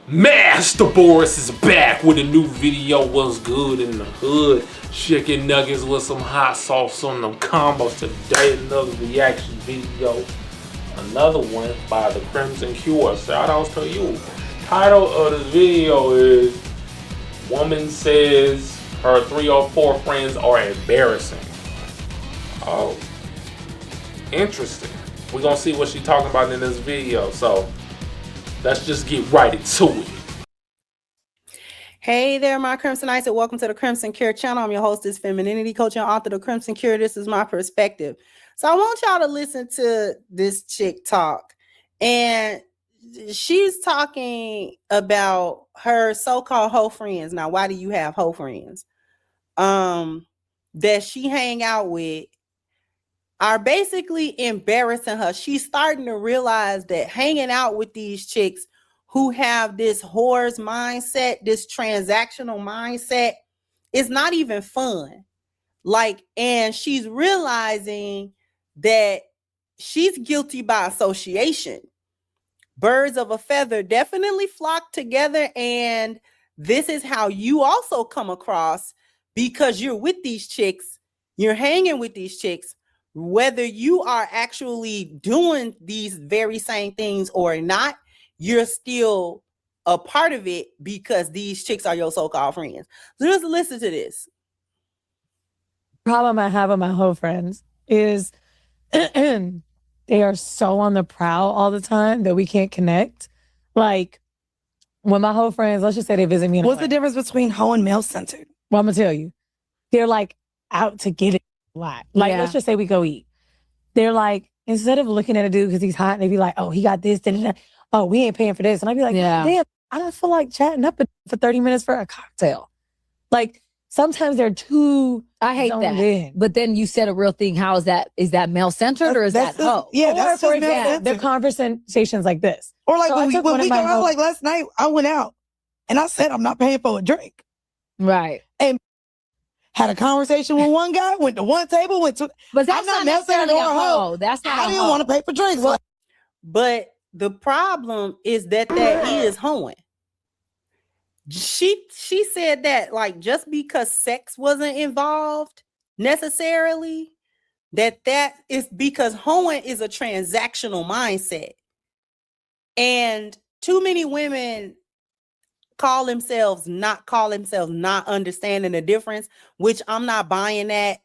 MasterBoris is back with a new video. What's good in the hood? Chicken nuggets with some hot sauce on them combos today. Another reaction video. Another one by the Crimson Cure. Shout outs to you. Title of this video is Woman Says Her 3 or 4 Friends Are Embarrassing. Oh, interesting. We're gonna see what she's talking about in this video. So let's just get right into it. Hey there, my Crimsonites, and welcome to the Crimson Cure channel. I'm your hostess, femininity coach and author of the Crimson Cure. This is my perspective. So I want y'all to listen to this chick talk. And she's talking about her so-called hoe friends. Now, why do you have hoe friends? That she hang out with are basically embarrassing her. She's starting to realize that hanging out with these chicks who have this whore's mindset, this transactional mindset, is not even fun. And she's realizing that she's guilty by association. Birds of a feather definitely flock together, and this is how you also come across because you're with these chicks, you're hanging with these chicks, whether you are actually doing these very same things or not, you're still a part of it because these chicks are your so-called friends. So just listen to this. Problem I have with my hoe friends is they are so on the prowl all the time that we can't connect. Like when my hoe friends, let's just say they visit me. What's the difference between hoe and male-centered? Well, I'm gonna tell you, they're like out to get it a lot. Like let's just say we go eat. They're like, instead of looking at a dude because he's hot, they be like, oh, he got this, oh, we ain't paying for this. And I'd be like, damn, I don't feel like chatting up for 30 minutes for a cocktail. Like sometimes they're too I hate that. in. But then you said a real thing. How is that? Is that male-centered or is that hoe? Yeah, that's for just example, male-centered. they're conversations like this. Or like So when we go out, hoes- like last night, I went out and I said I'm not paying for a drink. Right. Had a conversation with one guy, went to one table, went to. But that's I'm not not necessarily a necessarily a hoe. hoe. That's not I a didn't hoe. want to pay for drinks. But the problem is that is hoeing. She said that like just because sex wasn't involved necessarily, that is because hoeing is a transactional mindset. And too many women call themselves not understanding the difference, which I'm not buying that.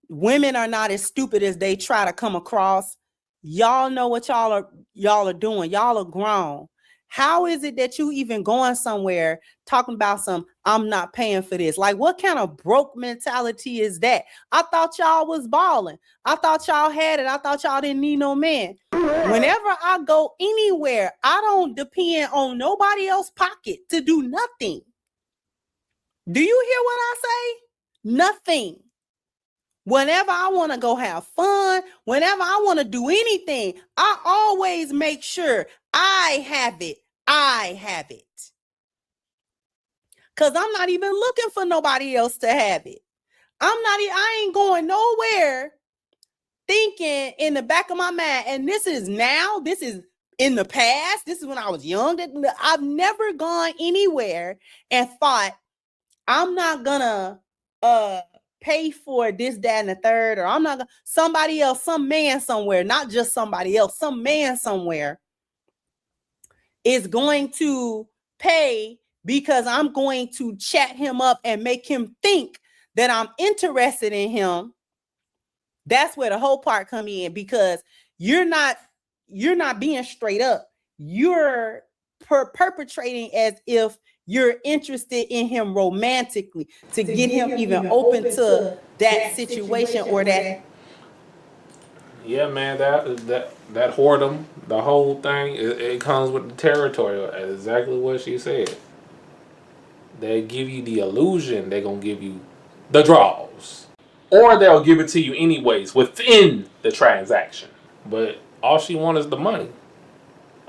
Women are not as stupid as they try to come across. Y'all know what y'all are doing. Y'all are grown. How is it that you even going somewhere talking about I'm not paying for this? Like, what kind of broke mentality is that? I thought y'all was balling. I thought y'all had it. I thought y'all didn't need no man. Whenever I go anywhere, I don't depend on nobody else's pocket to do nothing. Do you hear what I say? Nothing. Whenever I want to go have fun, whenever I want to do anything, I always make sure I have it. Because I'm not even looking for nobody else to have it. I ain't going nowhere thinking in the back of my mind, and this is in the past. This is when I was young. I've never gone anywhere and thought, I'm not gonna pay for this, that, and the third, or I'm not gonna, somebody else, some man somewhere, not just somebody else, some man somewhere is going to pay because I'm going to chat him up and make him think that I'm interested in him. That's where the whole part come in, because you're not being straight up. You're perpetrating as if you're interested in him romantically to get him even open to that situation or that. Yeah, man, that whoredom, the whole thing, it comes with the territory. Exactly what she said. They give you the illusion they're gonna give you the draws, or they'll give it to you anyways within the transaction. But all she wants is the money.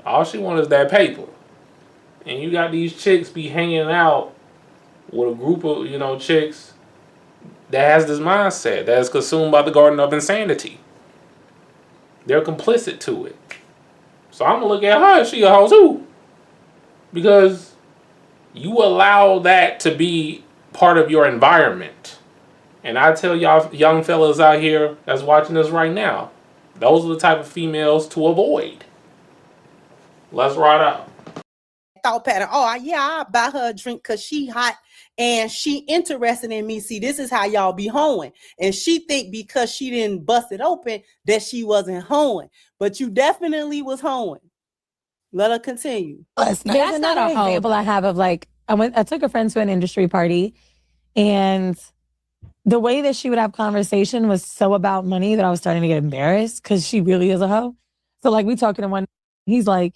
All she wants is that paper. And you got these chicks be hanging out with a group of chicks that has this mindset that is consumed by the garden of insanity. They're complicit to it. So I'm gonna look at her. She a hoe too, because You allow that to be part of your environment. And I tell y'all young fellas out here that's watching this right now, those are the type of females to avoid. Let's ride out. Thought pattern. Oh, yeah, I'll buy her a drink because she hot and she interested in me. See, this is how y'all be hoeing. And she think because she didn't bust it open that she wasn't hoeing. But you definitely was hoeing. Let her continue. There's That's not another a hoe. example I have of like, I took a friend to an industry party, and the way that she would have conversation was so about money that I was starting to get embarrassed because she really is a hoe. So like we talking to one, he's like,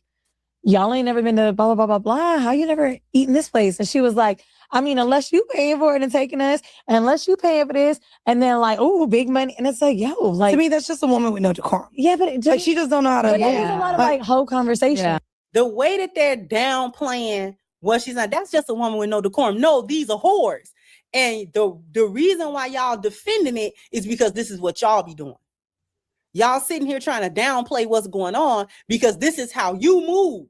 y'all ain't never been to blah, blah, blah, blah, blah. How you never eaten this place? And she was like, I mean, unless you paying for it and taking us, and unless you paying for this, and then like, oh, big money. And it's like, yo, like. To me, that's just a woman with no decorum. Yeah, but it just, Like, she just don't know how to but move. there's a lot of like hoe conversation. Yeah. The way that they're downplaying what she's not, that's just a woman with no decorum. No, these are whores. And the reason why y'all defending it is because this is what y'all be doing. Y'all sitting here trying to downplay what's going on because this is how you move.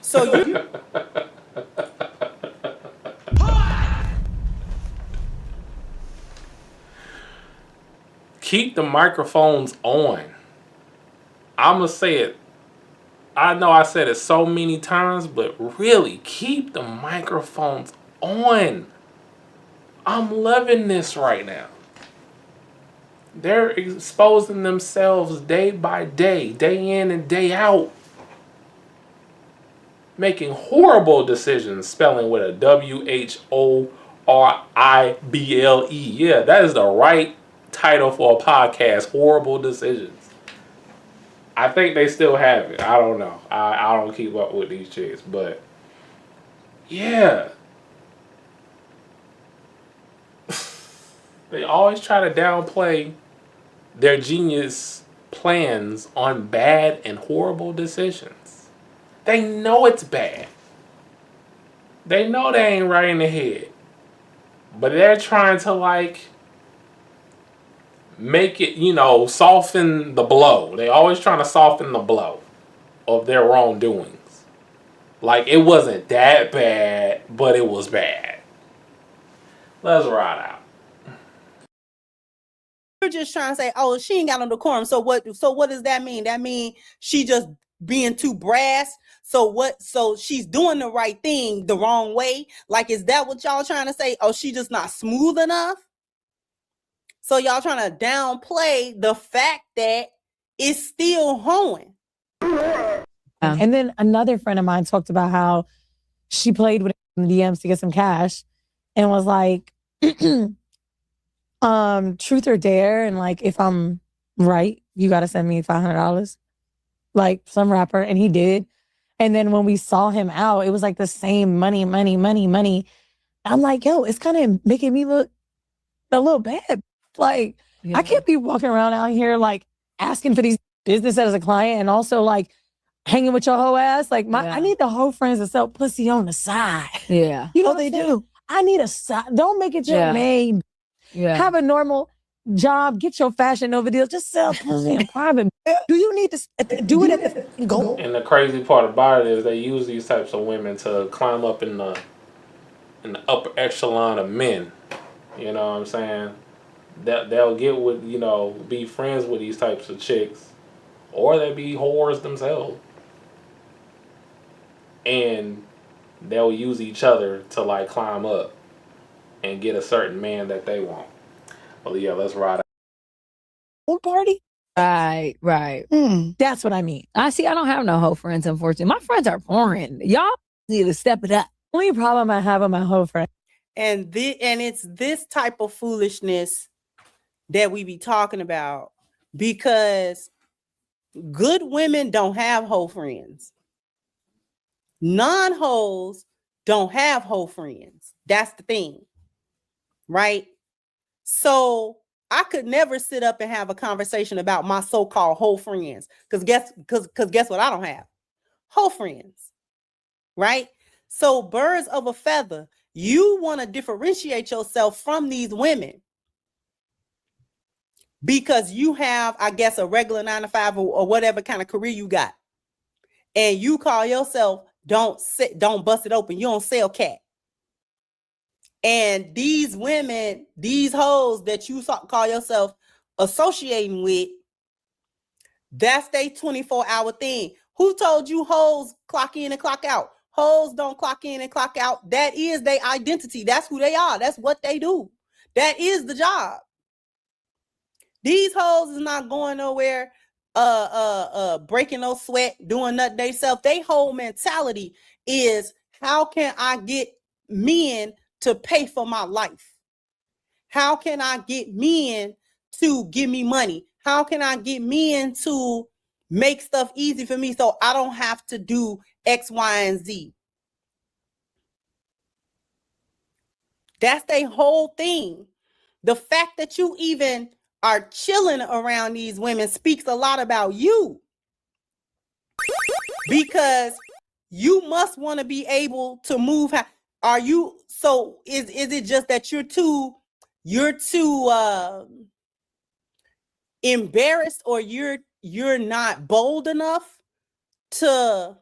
So you keep the microphones on. I'ma say it. I know I said it so many times, but really keep the microphones on. I'm loving this right now. They're exposing themselves day by day, day in and day out. Making horrible decisions, spelling with a WHORIBLE. Yeah, that is the right title for a podcast. Horrible decisions. I think they still have it. I don't know. I don't keep up with these chicks, but yeah. They always try to downplay their genius plans on bad and horrible decisions. They know it's bad. They know they ain't right in the head. But they're trying to like make it, soften the blow. They always trying to soften the blow of their wrongdoings. Like it wasn't that bad, but it was bad. Let's ride out. you're just trying to say, oh, she ain't got no decorum. So what does that mean? That mean she just being too brass. So she's doing the right thing the wrong way. Like, is that what y'all trying to say? Oh, she just not smooth enough. So y'all trying to downplay the fact that it's still hoeing. And then another friend of mine talked about how she played with the DMs to get some cash and was like, truth or dare, and like if I'm right, you gotta send me $500. Like some rapper, and he did. And then when we saw him out, it was like the same money. I'm like, yo, it's kind of making me look a little bad. Like, Yeah. I can't be walking around out here like asking for these business as a client and also like hanging with your whole ass. Like I need the whole friends to sell pussy on the side. Yeah. You know what they do? I need a side. Don't make it your main. Yeah. Have a normal job. Get your Fashion Nova deals. Just sell pussy in private. Do you need to do it at the goal? And the crazy part about it is they use these types of women to climb up in the upper echelon of men. You know what I'm saying? They'll get with, be friends with these types of chicks, or they be whores themselves. And they'll use each other to like climb up and get a certain man that they want. Well, yeah, let's ride out. Pool party? Right. That's what I mean. I don't have no hoe friends, unfortunately. My friends are boring. Y'all need to step it up. Only problem I have with my whole friend. And it's this type of foolishness that we be talking about, because good women don't have hoe friends. Non-hoes don't have hoe friends. That's the thing, right? So I could never sit up and have a conversation about my so-called hoe friends, because guess what? I don't have hoe friends, right? So birds of a feather, you want to differentiate yourself from these women because you have, I guess, a regular 9 to 5 or whatever kind of career you got. And you call yourself don't bust it open. You don't sell cat. And these women, these hoes that you call yourself associating with, that's their 24-hour thing. Who told you hoes clock in and clock out? Hoes don't clock in and clock out. That is their identity. That's who they are. That's what they do. That is the job. These hoes is not going nowhere, breaking no sweat, doing nothing they self. They whole mentality is, how can I get men to pay for my life? How can I get men to give me money? How can I get men to make stuff easy for me so I don't have to do X, Y, and Z? That's their whole thing. The fact that you even are chilling around these women speaks a lot about you, because you must want to be able to move. Are you, so is it just that you're too embarrassed, or you're not bold enough to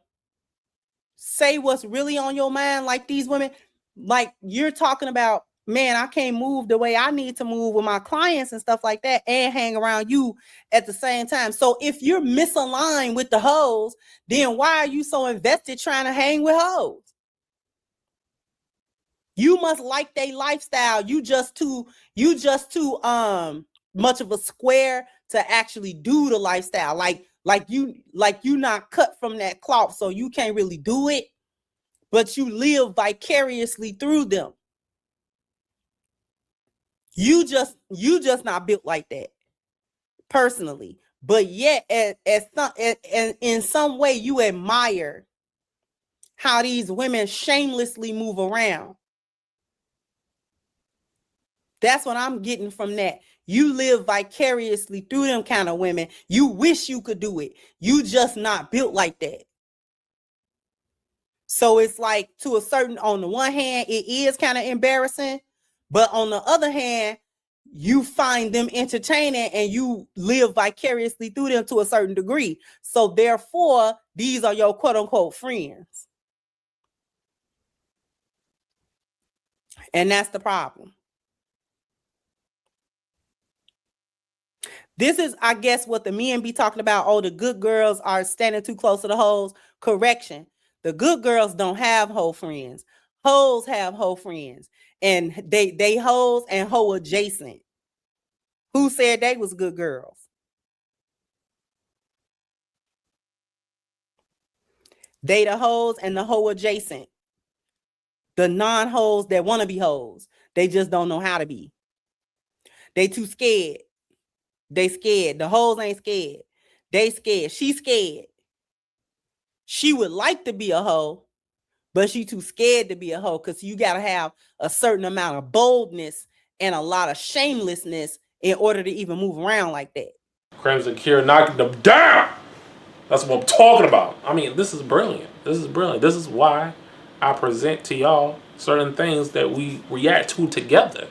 say what's really on your mind? Like these women, like you're talking about, man, I can't move the way I need to move with my clients and stuff like that, and hang around you at the same time. So if you're misaligned with the hoes, then why are you so invested trying to hang with hoes? You must like their lifestyle. You just too much of a square to actually do the lifestyle. Like you not cut from that cloth, so you can't really do it, but you live vicariously through them. You just not built like that personally, but yet in some way you admire how these women shamelessly move around. That's what I'm getting from that. You live vicariously through them kind of women. You wish you could do it. You just not built like that. So it's like, to a certain, on the one hand, it is kind of embarrassing, but on the other hand, you find them entertaining and you live vicariously through them to a certain degree. So therefore, these are your quote unquote friends. And that's the problem. This is, I guess, what the men be talking about. Oh, the good girls are standing too close to the hoes. Correction. The good girls don't have hoe friends. Hoes have hoe friends. And they hoes and hoe adjacent. Who said they was good girls? They the hoes and the hoe adjacent. The non-hoes that want to be hoes. They just don't know how to be. They too scared. They scared. The hoes ain't scared. They scared. She scared. She would like to be a hoe, but she too scared to be a hoe, because you got to have a certain amount of boldness and a lot of shamelessness in order to even move around like that. Crimson Cure knocking them down. That's what I'm talking about. I mean, this is brilliant. This is brilliant. This is why I present to y'all certain things that we react to together.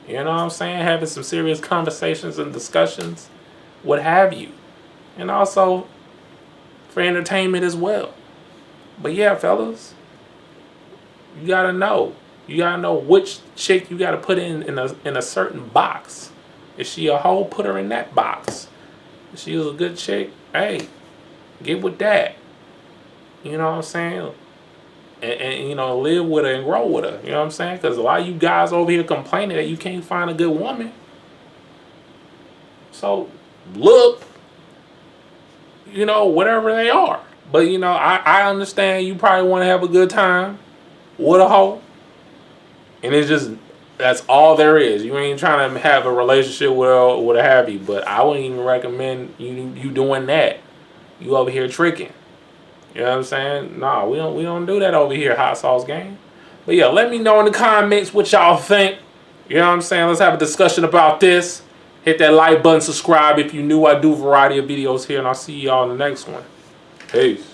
You know what I'm saying? Having some serious conversations and discussions, what have you. And also for entertainment as well. But yeah, fellas, you gotta know. You gotta know which chick you gotta put in a certain box. If she a hoe, put her in that box. If she was a good chick, hey, get with that. You know what I'm saying? And you know, live with her and grow with her. You know what I'm saying? Because a lot of you guys over here complaining that you can't find a good woman. So look, you know, whatever they are. But you know, I understand you probably want to have a good time with a hoe. And it's just, that's all there is. You ain't trying to have a relationship with her or what have you. But I wouldn't even recommend you doing that. You over here tricking. You know what I'm saying? Nah, we don't do that over here, Hot Sauce Gang. But yeah, let me know in the comments what y'all think. You know what I'm saying? Let's have a discussion about this. Hit that like button, subscribe if you new. I do a variety of videos here, and I'll see y'all in the next one. Peace.